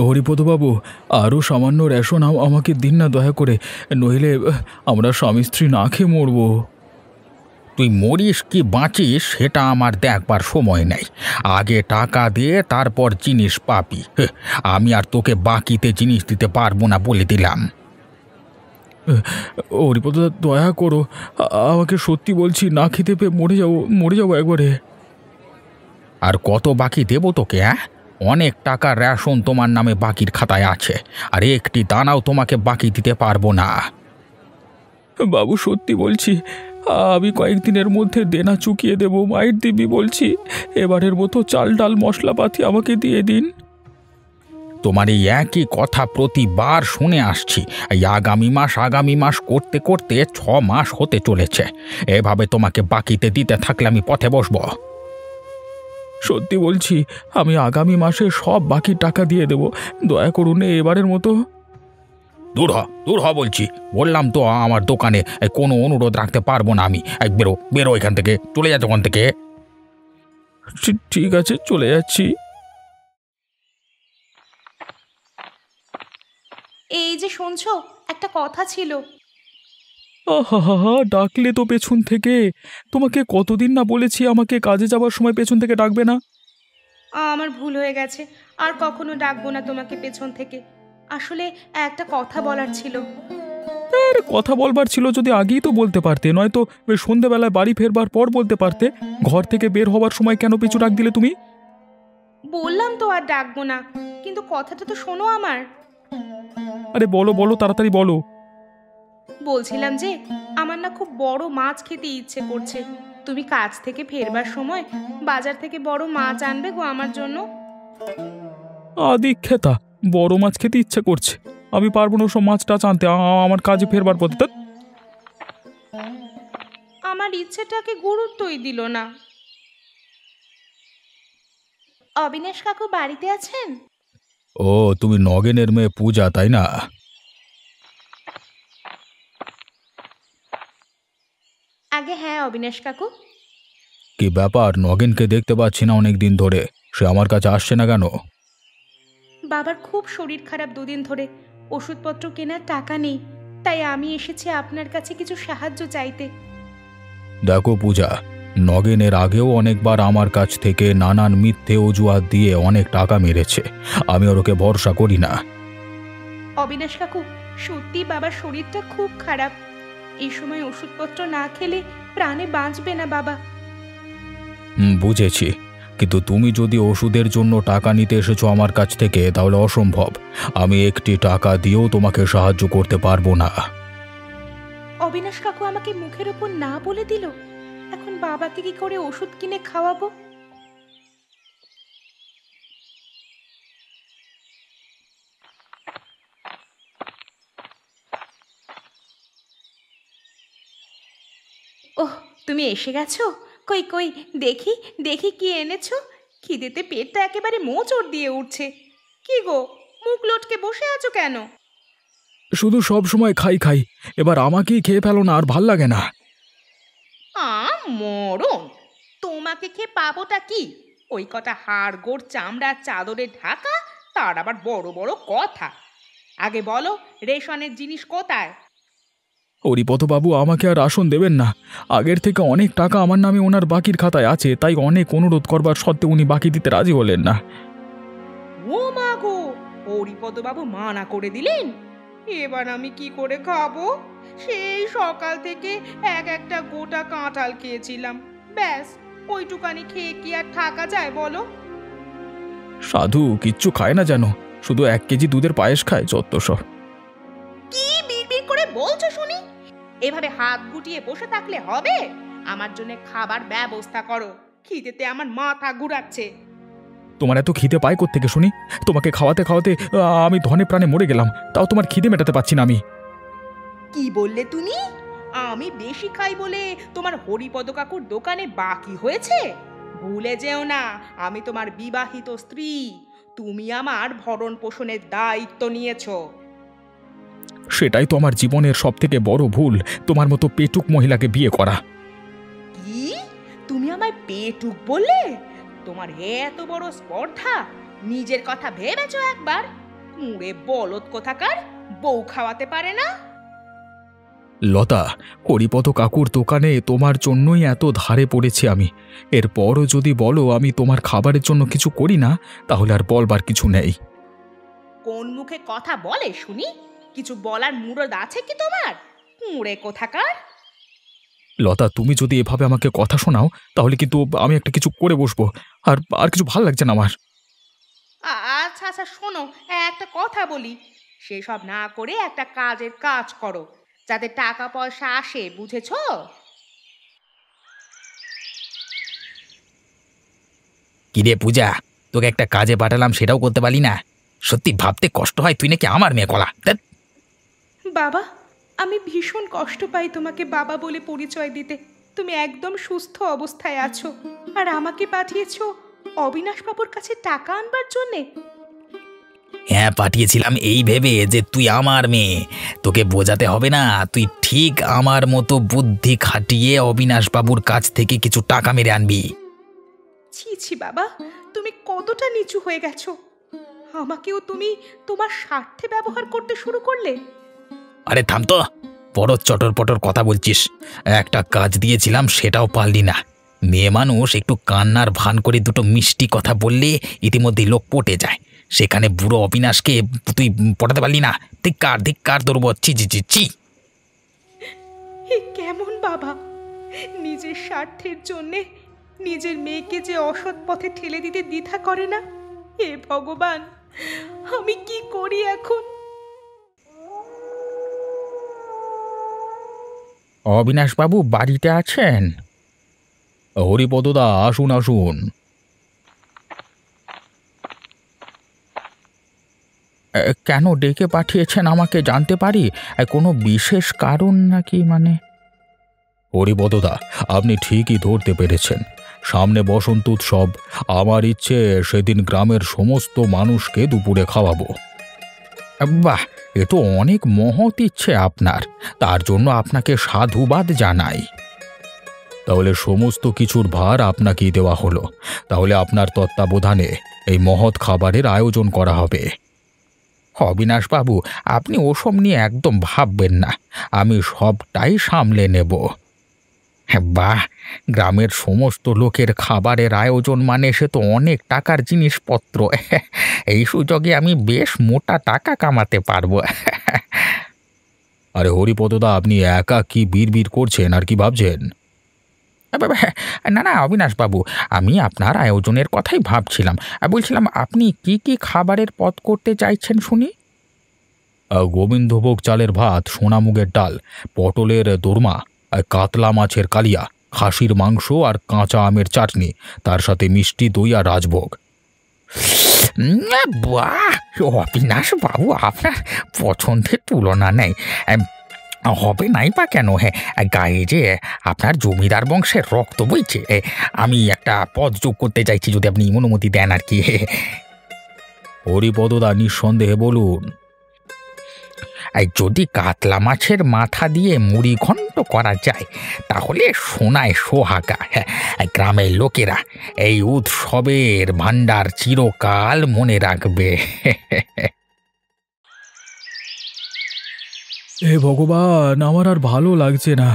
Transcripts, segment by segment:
হরিপদবাবু, আরও সামান্য রেশন আমাকে দিন না দয়া করে, নইলে আমরা স্বামী স্ত্রী না খেয়ে মরব। তুই মরিস কি বাঁচিস সেটা আমার দেখবার সময় নেই। আগে টাকা দিয়ে তারপর জিনিস পাবি। আমি আর তোকে বাকিতে জিনিস দিতে পারবো না বলে দিলাম। হরিপদদা, দয়া করো, আমাকে সত্যি বলছি, না খেতে পেয়ে মরে যাবো একবারে। আর কত বাকি দেবো তোকে? অনেক টাকার রেশন তোমার নামে বাকির খাতায় আছে, আর একটি দানাও তোমাকে বাকি দিতে পারবো না। বাবু, সত্যি বলছি, আমি কয়েকদিনের মধ্যে দেনা চুকিয়ে দেবো। মায়ের দিবি বলছি, এবারের মতো চাল ডাল মশলাপাতি আমাকে দিয়ে দিন। তোমার এই একই কথা প্রতিবার শুনে আসছি। এই আগামী মাস করতে করতে 6 মাস হতে চলেছে। এভাবে তোমাকে বাকিতে দিতে থাকলে আমি পথে বসবো। সত্যি বলছি, আমি আগামী মাসে সব বাকি টাকা দিয়ে দেব। দয়া করুন এবারের মতো। দূর হ বলছি। বললাম তো আমার দোকানে কোনো অনুরোধ রাখতে পারবো না আমি। বেরো বেরো এখান থেকে, চলে যা দোকান থেকে। ঠিক আছে, চলে যাচ্ছি। এই যে শুনছো, একটা কথা ছিল। আহা, ডাকলে তো পেছন থেকে। তোমাকে কতদিন না বলেছি আমাকে কাজে যাবার সময় পেছন থেকে ডাকবে না। আমার ভুল হয়ে গেছে, আর কখনো ডাকবো না তোমাকে পেছন থেকে। আসলে একটা কথা বলার ছিল। কথা বলবার ছিল যদি আগেই তো বলতে পারতে, নয়তো সন্ধেবেলায় বাড়ি ফেরবার পর বলতে পারতে। ঘর থেকে বের হবার সময় কেন পিছু ডাক দিলে তুমি? বললাম তো আর ডাকবো না, কিন্তু কথাটা তো শোনো আমার। আরে বলো, তাড়াতাড়ি বলো। বলছিলাম যে আমার না খুব বড় মাছ খেতে ইচ্ছে করছে। তুমি কাজ থেকে ফেরবার সময় বাজার থেকে বড় মাছ আনবে গো আমার জন্য। আদিক্ষেতা, বড় মাছ খেতে ইচ্ছে করছে? আমি পারবো না ওসব মাছ টাছ আনতে আমার কাজে ফেরবার পথে। আমার ইচ্ছেটাকে গুরুত্বই দিল না। অবিনাশ কাকু বাড়িতে আছেন? ও, তুমি নগেনের মেয়ে পূজা, তাই না? আগে হ্যাঁ অবিনাশ কাকু। কি ব্যাপার, নগেনকে দেখতে পাচ্ছি না অনেক দিন ধরে, সে আমার কাছে আসছে না কেন? বাবার খুব শরীর খারাপ দুদিন ধরে, ওষুধপত্র কেনার টাকা নেই, তাই আমি এসেছি আপনার কাছে কিছু সাহায্য চাইতে। দেখো পূজা, নগেনের আগেও অনেকবার আমার কাছ থেকে নানান মিথ্যে অজুহাত দিয়ে অনেক টাকা মেরেছে। আমি ওকে ভরসা করি না। অবিনাশ কাকু, সত্যি বাবার শরীরটা খুব খারাপ। এই সময় ওষুধপত্র না খেলে প্রাণে বাঁচবে না বাবা। বুঝেছি, কিন্তু তুমি যদি ওষুধের জন্য টাকা নিতে এসেছো আমার কাছ থেকে, তাহলে অসম্ভব। আমি একটি টাকা দিয়েও তোমাকে সাহায্য করতে পারবো না। অবিনাশ কাকু আমাকে মুখের উপর না বলে দিল। এখন বাবাকে কি করে ওষুধ কিনে খাওয়াবো? ওহ, তুমি এসে গেছো? কই কই, দেখি দেখি কি এনেছো। খিদেতে পেটটা একেবারে মোচড় দিয়ে উঠছে। কি গো, মুখ লটকে বসে আছো কেন? শুধু সব সময় খাই, এবার আমাকেই খেয়ে ফেলো না, আর ভাল লাগে না। মরণ! তোমাকে খেয়ে পাবোটা কি? ওই কটা হাড় গোড় চামড়ার চাদরে ঢাকা, তার আবার বড় বড় কথা। আগে বলো, রেশনের জিনিস কোথায়? হরিপদবাবু আমাকে আর রাশন দেবেন না। আগের থেকে অনেক টাকা আমার নামে ওনার বাকির খাতায় আছে, তাই অনেক অনুরোধ করবার সত্ত্বেও উনি বাকি দিতে রাজি হলেন না। ও মা গো, হরিপদবাবু মানা করে দিলেন? এবার আমি কি করে খাবো? সেই সকাল থেকে একটা গোটা কাঁঠাল খেয়েছিলাম, ব্যাস। ওইটুকানি খেয়ে কি আর থাকা যায় বলো? সাধু কিচ্ছু খায় না যেন, শুধু 1 কেজি দুধের পায়েস খায়, যত সব। কি বিড়বিড় করে বলছো শুনি? এভাবে হাত গুটিয়ে বসে থাকলে হবে? আমার জন্য খাবার ব্যবস্থা করো, খিদেতে আমার মাথা ঘুরাচ্ছে। তোমার এত খিদে পায় কোত্থেকে শুনি? তোমাকে খাওয়াতে খাওয়াতে আমি ধনে প্রাণে মরে গেলাম, তাও তোমার খিদে মেটাতে পারছি না আমি। কি বললে তুমি? আমি বেশি খাই বলে তোমার হরিপদ কাকুর দোকানে বাকি হয়েছে? ভুলে যেও না, আমি তোমার বিবাহিত স্ত্রী। তুমি আমার ভরণ পোষণের দায়িত্ব নিয়েছো। সেটাই তো আমার জীবনের সব থেকে বড় ভুল, তোমার মতো পেটুক মহিলাকে বিয়ে করা। কি? তুমি আমায় পেটুক বললে? তোমার এত বড় স্পর্ধা! নিজের কথা ভেবেছো একবার? মুড়ে বলদ কোথাকার, বউ খাওয়াতে পারে না। লতা, হরিপদ কাকুর দোকানে তোমার জন্যই এত ধারে পড়েছি আমি। এরপরও যদি বলো আমি তোমার খাবারের জন্য কিছু করি না, তাহলে আর বলবার কিছু নেই। কোন মুখে কথা বলে শুনি? কিছু বলার মুরদ আছে কি তোমার? মুড়ে কোথাকার। লতা, তুমি যদি এভাবে আমাকে কথা শোনাও তাহলে কিন্তু আমি একটা কিছু করে বসবো। আর আর কিছু ভাল লাগছে না আমার। আচ্ছা আচ্ছা, শোনো, একটা কথা বলি। সেসব না করে একটা কাজের কাজ করো, যাতে টাকা পয়সা আসে, বুঝেছো? কিরে পূজা, তোকে একটা কাজে পাঠালাম, সেটাও করতে পারলি না? সত্যি ভাবতে কষ্ট হয়, তুই নাকি আমার মেয়ে কলা। বাবা, আমি ভীষণ কষ্ট পাই তোমাকে বাবা বলে পরিচয় দিতে। তুমি একদম সুস্থ অবস্থায় আছো, আর আমাকে পাঠিয়েছো অবিনাশবাবুর কাছে টাকা আনবার জন্যে। হ্যাঁ, পাঠিয়েছিলাম এই ভেবে যে তুই আমার মেয়ে, তোকে বোঝাতে হবে না, তুই ঠিক আমার মতো বুদ্ধি খাটিয়ে অবিনাশবাবুর কাছ থেকে কিছু টাকা মেরে আনবি। ছি ছি বাবা, তুমি কতটা নিচু হয়ে গেছো! আমাকেও তুমি তোমার স্বার্থে ব্যবহার করতে শুরু করলে। আরে থাম তো, বড় চটর পটর কথা বলছিস। একটা কাজ দিয়েছিলাম, সেটাও পারলি না। মেয়ে মানুষ একটু কান্নার ভান করে দুটো মিষ্টি কথা বললে ইতিমধ্যেই লোক পটে যায়, সেখানে বুড়ো অবিনাশকে তুই পটাতে পারলি না। ধিক্কার ধিক্কার তোর, ছি ছি ছি ছি। এ কেমন বাবা! নিজের স্বার্থের জন্যে নিজের মেয়েকে যে অসৎ পথে ঠেলে দিতে দ্বিধা করে না। হে ভগবান, আমি কি করি এখন? অবিনাশবাবু বাড়িতে আছেন? হরিপদদা, আসুন আসুন। কেন ডেকে পাঠিয়েছেন আমাকে জানতে পারি? কোনো বিশেষ কারণ নাকি? মানে হরিপদদা, আপনি ঠিকই ধরতে পেরেছেন। সামনে বসন্ত উৎসব। আমার ইচ্ছে সেদিন গ্রামের সমস্ত মানুষকে দুপুরে খাওয়াবো। বাহ, এ তো অনেক মহৎ ইচ্ছে আপনার, তার জন্য আপনাকে সাধুবাদ জানাই। তাহলে সমস্ত কিছুর ভার আপনাকেই দেওয়া হলো। তাহলে আপনার তত্ত্বাবধানে এই মহৎ খাবারের আয়োজন করা হবে। অবিনাশবাবু, আপনি ওসব নিয়ে একদম ভাববেন না, আমি সবটাই সামলে নেব। বাহ, গ্রামের সমস্ত লোকের খাবারের আয়োজন মানে সে তো অনেক টাকার জিনিসপত্র। এই সুযোগে আমি বেশ মোটা টাকা কামাতে পারবো। আরে হরিপদদা, আপনি একা কি বিড়বিড় করছেন আর কি ভাবছেন? না না অবিনাশবাবু, আমি আপনার আয়োজনের কথাই ভাবছিলাম। বলছিলাম, আপনি কি কি খাবারের পদ করতে চাইছেন শুনি? গোবিন্দভোগ চালের ভাত, সোনামুগের ডাল, পটলের দোরমা, কাতলা মাছের কালিয়া, খাসির মাংস আর কাঁচা আমের চাটনি, তার সাথে মিষ্টি, দই আর রাজভোগ। বাহ, অবিনাশবাবু, আপনার পছন্দের তুলনা নেই। হবে নাই বা কেন? হ্যাঁ, গায়ে যে আপনার জমিদার বংশের রক্ত বইছে। আমি একটা পদ যোগ করতে চাইছি, যদি আপনি অনুমতি দেন আর কি। হরিপদদা, নিঃসন্দেহে বলুন। যদি কাতলা মাছের মাথা দিয়ে মুড়ি ঘন্ট করা যায় তাহলে সোনায় সোহাগা। হ্যাঁ, গ্রামের লোকেরা এই উৎসবের ভাণ্ডার চিরকাল মনে রাখবে। হে ভগবান, আমার আর ভালো লাগছে না।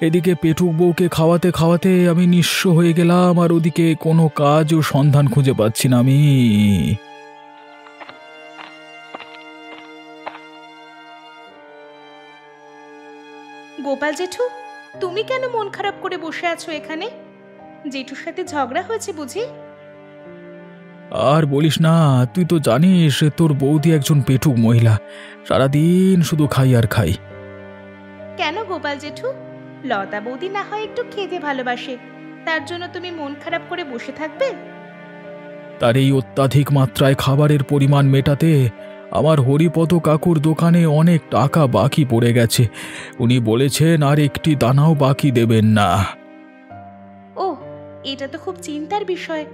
এদিকে পেটুক বউকে খাওয়াতে খাওয়াতে আমি নিঃস্ব হয়ে গেলাম, আর ওদিকে কোনো কাজ ও সন্ধান খুঁজে পাচ্ছি না আমি। গোপাল জেঠু, তুমি কেন মন খারাপ করে বসে আছো এখানে? জেঠুর সাথে ঝগড়া হয়েছে বুঝি? আর বলিস না, তুই তো জানিস তোর বৌদি একজন পেটুক মহিলা, সারাদিন শুধু খাই আর খাই। কেন গোপাল জেঠু? লতা বৌদি না হয় একটু খেতে ভালোবাসে, তার জন্য তুমি মন খারাপ করে বসে থাকবে? তার এই অত্যাধিক মাত্রায় খাবারের পরিমাণ মেটাতে আমার হরিপদ কাকুর দোকানে অনেক টাকা বাকি পড়ে গেছে। উনি বলেছেন আর একটি দানাও বাকি দেবেন না। ও, এটা তো খুব চিন্তার বিষয়।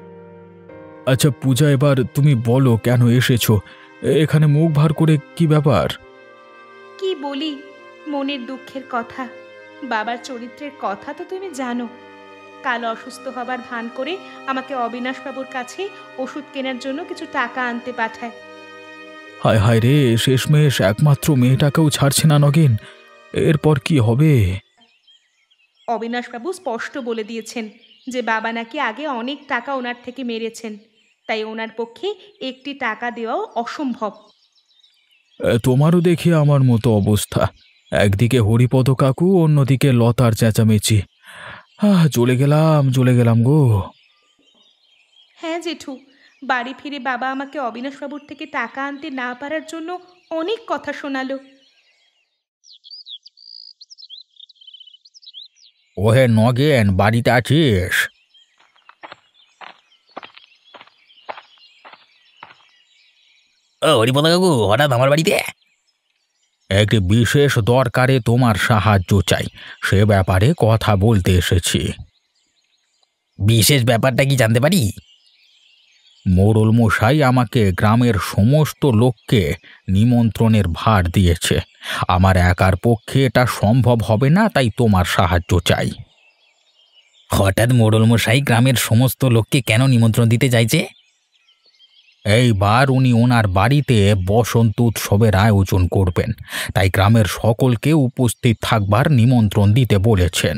আচ্ছা পূজা, এবার তুমি বলো কেন এসেছো এখানে মুখ ভার করে? কি ব্যাপার? কি বলি, মনের দুঃখের কথা। বাবার চরিত্রের কথা তো তুমি জানো। কাল অসুস্থ হবার ভান করে আমাকে অবিনাশবাবুর কাছে ওষুধ কেনার জন্য কিছু টাকা আনতে পাঠায়। হায় হায় রে, শেষমেশ একমাত্র মেয়েটাকেও ছাড়ছে না নগেন। এরপর কি হবে? অবিনাশবাবু স্পষ্ট বলে দিয়েছেন যে বাবা নাকি আগে অনেক টাকা ওনার থেকে মেরেছেন, তাই ওনার পক্ষে একটি টাকা দেওয়াও অসম্ভব। তোমারও দেখি আমার মতো অবস্থা, একদিকে হরিপদ কাকু, অন্যদিকে লতার চেঁচামেচি। চলে গেলাম গো। হ্যাঁ জেঠু, বাড়ি ফিরে বাবা আমাকে অবিনাশবাবুর থেকে টাকা আনতে না পারার জন্য অনেক কথা শোনালো। ওহে নগেন, বাড়িতে আছিস? ও হরিপদ কাকু, হঠাৎ আমার বাড়িতে? একটি বিশেষ দরকারে তোমার সাহায্য চাই, সে ব্যাপারে কথা বলতে এসেছি। বিশেষ ব্যাপারটা কি জানতে পারি? মোড়ল মশাই আমাকে গ্রামের সমস্ত লোককে নিমন্ত্রণের ভার দিয়েছে। আমার একার পক্ষে এটা সম্ভব হবে না, তাই তোমার সাহায্য চাই। হঠাৎ মোড়ল মশাই গ্রামের সমস্ত লোককে কেন নিমন্ত্রণ দিতে চাইছে? এইবার উনি ওনার বাড়িতে বসন্ত উৎসবের আয়োজন করবেন, তাই গ্রামের সকলকে উপস্থিত থাকবার নিমন্ত্রণ দিতে বলেছেন।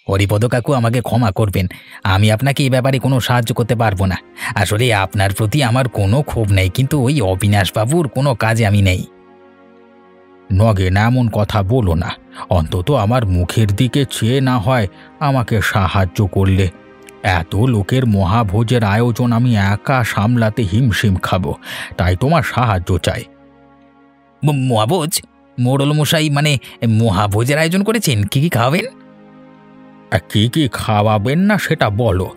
হরিপদ কাকু, আমাকে ক্ষমা করবেন, আমি আপনাকে এই ব্যাপারে কোনো সাহায্য করতে পারবো না। আসলে আপনার প্রতি আমার কোনো ক্ষোভ নেই, কিন্তু ওই অবিনাশবাবুর কোনো কাজে আমি নেই। নগেন, এমন কথা বলো না, অন্তত আমার মুখের দিকে চেয়ে না হয় আমাকে সাহায্য করলে। এত লোকের মহাভোজের আয়োজন আমি একা সামলাতে হিমশিম খাবো, তাই তোমার সাহায্য চাই। মহাভোজ? মোড়ল মশাই মানে মহাভোজের আয়োজন করেছেন? কি কি খাওয়াবেন? কি কি খাওয়াবেন না সেটা বলো।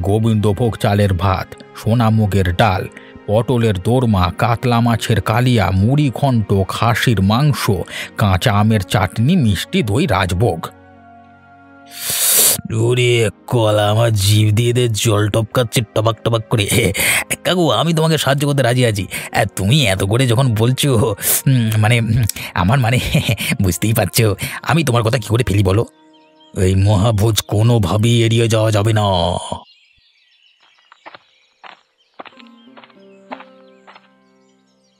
গোবিন্দভোগ চালের ভাত, সোনামুগের ডাল, পটলের দোরমা, কাতলা মাছের কালিয়া, মুড়ি ঘণ্ট, খাসির মাংস, কাঁচা আমের চাটনি, মিষ্টি দই, রাজভোগ। ওরে কলা, আমার জিভ দিয়ে জল টপকাচ্ছে টপাক টপাক করে। কাকু, আমি তোমাকে সাহায্য করতে রাজি আছি। তুমি এত করে যখন বলছো, মানে আমার মানে বুঝতেই পারছো, আমি তোমার কথা কি করে ফেলি বলো? এই মহাভোজ কোনোভাবেই এড়িয়ে যাওয়া যাবে না।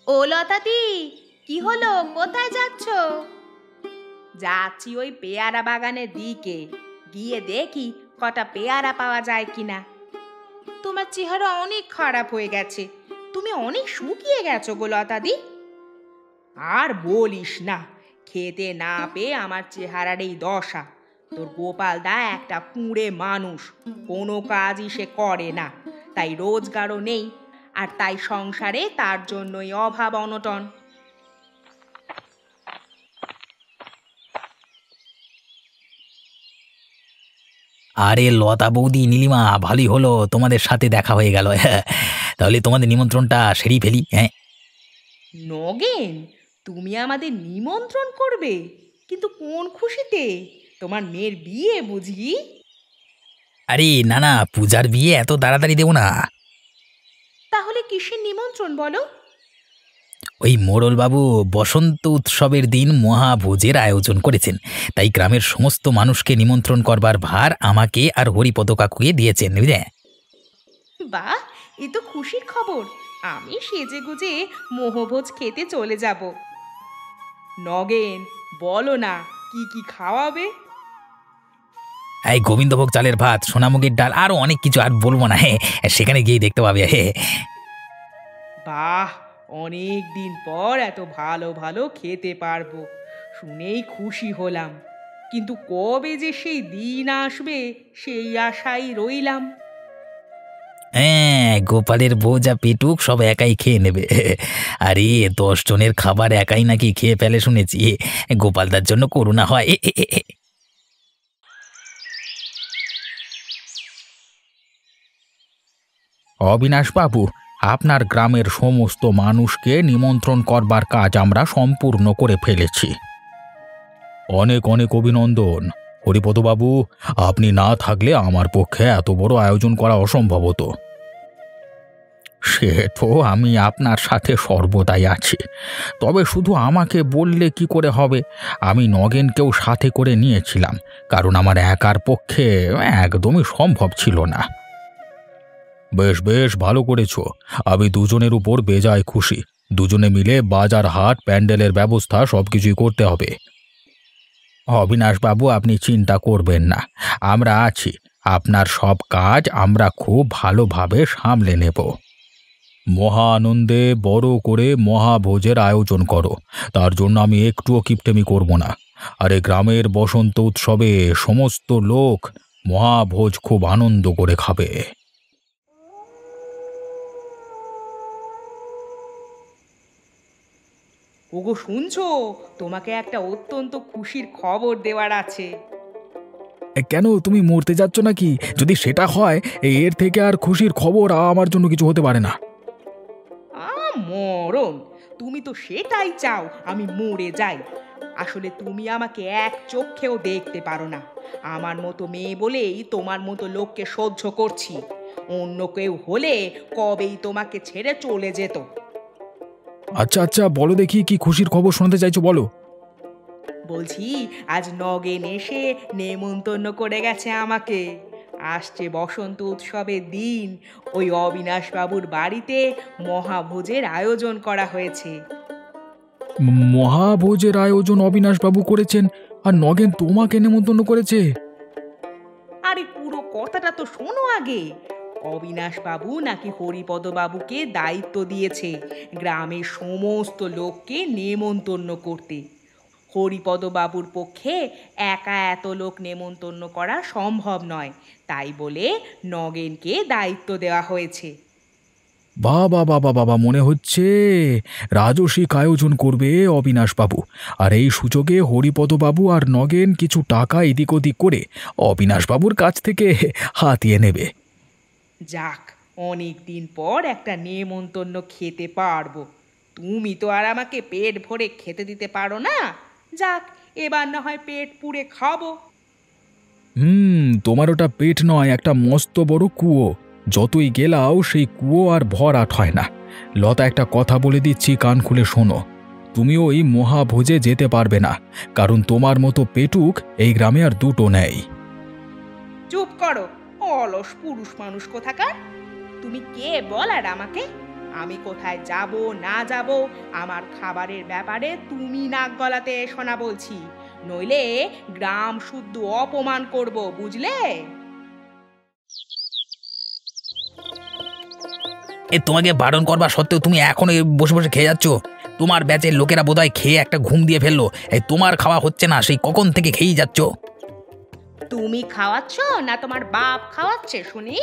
ও লতাদি, কি হলো? কোথায় যাচ্ছ? যাচ্ছি ওই পেয়ারা বাগানের দিকে, গিয়ে দেখি কটা পেয়ারা পাওয়া যায় কিনা। তোমার চেহারা অনেক খারাপ হয়ে গেছে, তুমি অনেক শুকিয়ে গেছো গো লতাদি। আর বলিস না, খেতে না পেয়ে আমার চেহারার এই দশা। তোর গোপাল দা একটা কুঁড়ে মানুষ, কোনো কাজই সে করে না, তাই রোজগারও নেই, আর তাই সংসারে তার জন্যই অভাব অনটন। আরে লতা বৌদি, নীলিমা, ভালোই হলো তোমাদের সাথে দেখা হয়ে গেল। তাহলে তোমাদের নিমন্ত্রণটা সেরেই ফেলি। হ্যাঁ নগেন, তুমি আমাদের নিমন্ত্রণ করবে? কিন্তু কোন খুশিতে? তোমার মেয়ের বিয়ে বুঝি? আরে না না, পূজার বিয়ে এত তাড়াতাড়ি দেবো না। তাহলে কিসের নিমন্ত্রণ বলো? ওই মোড়লবাবু বসন্ত উৎসবের দিন মহাভোজের আয়োজন করেছেন, তাই গ্রামের সমস্ত মানুষকে নিমন্ত্রণ করবার ভার আমাকে আর হরিপদ কাকুকে দিয়েছেন, বুঝলে? বাহ, এ তো খুশির খবর। আমি সেজে গুজে মোহভোজ খেতে চলে যাব। নগেন, বলো না কি কি খাওয়াবে? এই গোবিন্দভোগ চালের ভাত, সোনামুগের ডাল, আরো অনেক কিছু, আর বলবো না। হ্যাঁ, সেখানে গিয়ে দেখতে পাবে। বাহ, অনেক দিন পর এত ভালো ভালো খেতে পারবো, শুনেই খুশি হলাম। কিন্তু কবে যে সেই দিন আসবে সেই আশাই রইলাম। হ্যাঁ, গোপালের বউ যা পেটুক সব একাই খেয়ে নেবে। আরে 10 জনের খাবার একাই নাকি খেয়ে ফেলে শুনেছি। গোপালদার জন্য করুণা হয়। অবিনাশ বাবু, আপনার গ্রামের সমস্ত মানুষকে নিমন্ত্রণ করবার কাজ আমরা সম্পূর্ণ করে ফেলেছি। অনেক অনেক অভিনন্দন। হরিপদবাবু, আপনি না থাকলে আমার পক্ষে এত বড় আয়োজন করা অসম্ভব হতো। সে তো আমি আপনার সাথে সর্বদাই আছি, তবে শুধু আমাকে বললে কি করে হবে? আমি নগেনকেও সাথে করে নিয়েছিলাম, কারণ আমার একার পক্ষে একদমই সম্ভব ছিল না। বেশ বেশ ভালো করেছো। আমি দুজনের উপর বেজায় খুশি। দুজনে মিলে বাজার হাট প্যান্ডেলের ব্যবস্থা সবকিছুই করতে হবে। অবিনাশবাবু, আপনি চিন্তা করবেন না, আমরা আছি। আপনার সব কাজ আমরা খুব ভালোভাবে সামলে নেব। মহা আনন্দে বড় করে মহাভোজের আয়োজন করো, তার জন্য আমি একটুও কিপটেমি করব না। আরে গ্রামের বসন্ত উৎসবে সমস্ত লোক মহাভোজ খুব আনন্দ করে খাবে। ওগো শুনছো, তোমাকে একটা অত্যন্ত খুশির খবর দেওয়ার আছে। কেন, তুমি মরতে যাচ্ছ নাকি? যদি সেটা হয়, এর থেকে আর খুশির খবর আমার জন্য কিছু হতে পারে না। মরণ, তুমি তো সেটাই চাও আমি মরে যাই। আসলে তুমি আমাকে এক চোখেও দেখতে পারো না। আমার মতো মেয়ে বলেই তোমার মতো লোককে সহ্য করছি। অন্য কেউ হলে কবেই তোমাকে ছেড়ে চলে যেত। আচ্ছা আচ্ছা, বলো দেখি কি খুশির খবর শোনাতে চাইছো, বলো। বলছি, আজ নগেন এসে নেমন্তন্ন করে গেছে আমাকে। আসছে বসন্ত উৎসবের দিন, ওই অবিনাশ বাবুর বাড়িতে মহাভোজের আয়োজন করা হয়েছে। মহাভোজের আয়োজন অবিনাশবাবু করেছেন, আর নগেন তোমাকে নেমন্তন্ন করেছে? আরে পুরো কথাটা তো শোনো আগে। অবিনাশ বাবু নাকি হরিপদ বাবুকে দায়িত্ব দিয়েছে গ্রামের সমস্ত লোককে নেমন্তন্ন করতে। হরিপদ বাবুর পক্ষে একা এত লোক নেমন্তন্ন করা সম্ভব নয়, তাই বলে নগেনকে দায়িত্ব দেওয়া হয়েছে। বাবা বাবা বাবা, মনে হচ্ছে রাজসিক আয়োজন করবে অবিনাশবাবু, আর এই সুযোগে হরিপদবাবু আর নগেন কিছু টাকা এদিক ওদিক করে অবিনাশবাবুর কাছ থেকে হাতিয়ে নেবে। যাক, অনেক দিন পর একটা নেমন্তন্ন খেতে পারবো। তুমি তো আর আমাকে পেট ভরে খেতে দিতে পারো না। যাক, এবার না হয় পেট পুড়ে খাবো। তোমার ওটা পেট নয়, একটা মস্ত বড় কুয়ো। যতই গেলাও সেই কুয়ো আর ভরাট হয় না। লতা, একটা কথা বলে দিচ্ছি, কান খুলে শোনো। তুমিও এই মহাভোজে যেতে পারবে না, কারণ তোমার মতো পেটুক এই গ্রামে আর দুটো নেই। চুপ করো, অলস পুরুষ মানুষ কোথাকার। তুমি কে বলার আমাকে? আমি কোথায় যাব না যাব আমার খাবারের ব্যাপারে তুমি নাক গলাতে এসো না বলছি, নইলে গ্রাম শুদ্ধ অপমান করব, বুঝলে? তোমাকে বারণ করবা সত্ত্বেও তুমি এখনো বসে বসে খেয়ে যাচ্ছ। তোমার ব্যাচের লোকেরা বোধহয় খেয়ে একটা ঘুম দিয়ে ফেললো। তোমার খাওয়া হচ্ছে না, সেই কখন থেকে খেয়েই যাচ্ছ। তুমি খাওয়াচ্ছ না তোমার বাপ খাওয়াচ্ছে শুনি?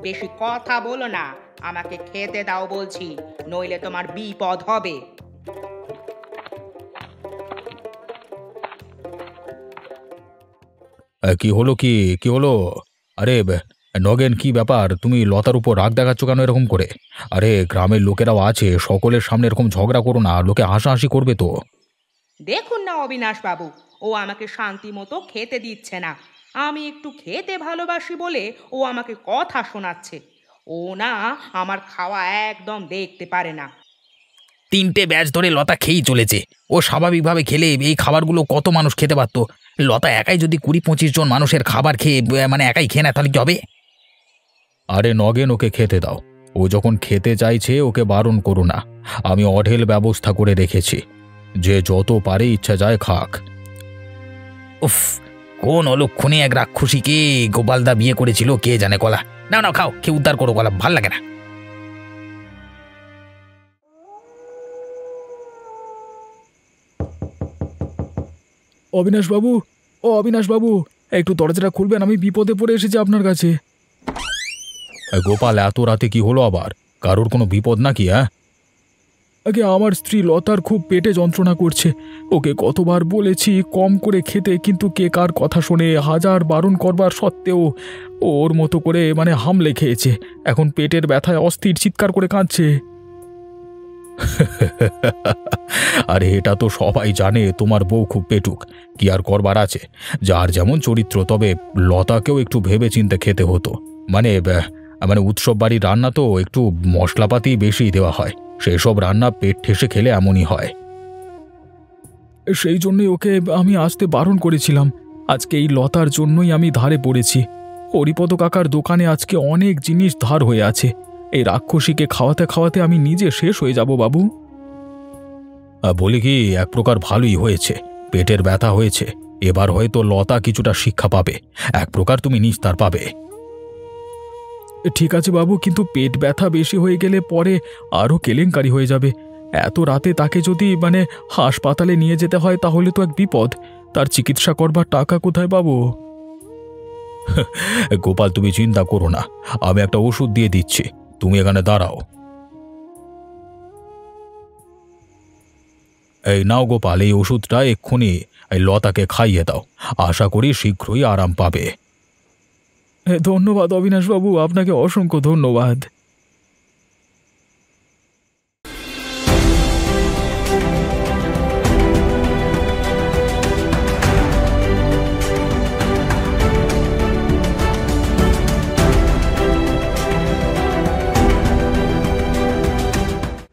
বেশি কথা বলো না, আমাকে খেতে দাও বলছি, নইলে তোমার বিপদ হবে। কি হলো, কি হলো? আরে নগেন, কি ব্যাপার? তুমি লতার উপর রাগ দেখাচ্ছ কেন এরকম করে? আরে গ্রামের লোকেরাও আছে, সকলের সামনে এরকম ঝগড়া করো না, লোকে হাসাহাসি করবে তো। দেখুন না অবিনাশ বাবু, ও আমাকে শান্তি মতো খেতে দিচ্ছে না। আমি একটু খেতে ভালোবাসি বলে ও আমাকে কথা শোনাচ্ছে। ও না আমার খাওয়া একদম দেখতে পারে না। 3টে ব্যাচ ধরে লতা খেয়েই চলেছে। ও স্বাভাবিকভাবে খেলে এই খাবারগুলো কত মানুষ খেতে পারত। লতা একাই যদি 20-25 জন মানুষের খাবার খেয়ে মানে একাই খেয়ে নেয়, তাহলে কি হবে? আরে নগেন, ওকে খেতে দাও। ও যখন খেতে চাইছে ওকে বারণ করো না। আমি অঢেল ব্যবস্থা করে রেখেছি, যে যত পারে ইচ্ছা যায় খাক। উফ, কোন অলক্ষণে এক রাক্ষসীকে গোপালদা বিয়ে করেছিল কে জানে। কলা না না, খাও, খেয়ে উদ্ধার করো, কলা ভাল লাগে না। অবিনাশবাবু, ও অবিনাশবাবু, একটু দরজাটা খুলবেন, আমি বিপদে পড়ে এসেছি আপনার কাছে। গোপাল, এত রাতে কি হলো আবার? কারোর কোনো বিপদ নাকি? আগে আমার স্ত্রী লতার খুব পেটে যন্ত্রণা করছে। ওকে কতবার বলেছি কম করে খেতে, কিন্তু কে কার কথা শোনে? হাজার বারণ করবার সত্ত্বেও ওর মতো করে হামলে খেয়েছে। এখন পেটের ব্যথায় অস্থির চিৎকার করে কাঁদছে। আরে এটা তো সবাই জানে তোমার বউ খুব পেটুক, কি আর করবার আছে? যার যেমন চরিত্র। তবে লতাকেও একটু ভেবে চিন্তে খেতে হতো। মানে উৎসব বাড়ির রান্না তো একটু মশলাপাতি বেশি দেওয়া হয়, সেই সব রান্না পেট ঠেসে খেলে এমনই হয়। সেই জন্যই ওকে আমি আসতে বারণ করেছিলাম। আজকে এই লতার জন্যই আমি ধারে পড়েছি। হরিপদ কাকার দোকানে আজকে অনেক জিনিস ধার হয়ে আছে। এই রাক্ষসীকে খাওয়াতে খাওয়াতে আমি নিজে শেষ হয়ে যাব বাবু। বলি কি, এক প্রকার ভালোই হয়েছে, পেটের ব্যথা হয়েছে, এবার হয়তো লতা কিছুটা শিক্ষা পাবে, এক প্রকার তুমি নিস্তার পাবে। ঠিক আছে বাবু, কিন্তু পেট ব্যথা বেশি হয়ে গেলে পরে আরও কেলেঙ্কারি হয়ে যাবে। এত রাতে তাকে যদি হাসপাতালে নিয়ে যেতে হয় তাহলে তো এক বিপদ। তার চিকিৎসা করবার টাকা কোথায় পাবো? গোপাল, তুমি চিন্তা করো না, আমি একটা ওষুধ দিয়ে দিচ্ছি, তুমি এখানে দাঁড়াও। এই নাও গোপাল, এই ওষুধটা এক্ষুনি এই লতাকে খাইয়ে দাও, আশা করি শীঘ্রই আরাম পাবে। ধন্যবাদ অবিনাশবাবু, আপনাকে অসংখ্য ধন্যবাদ।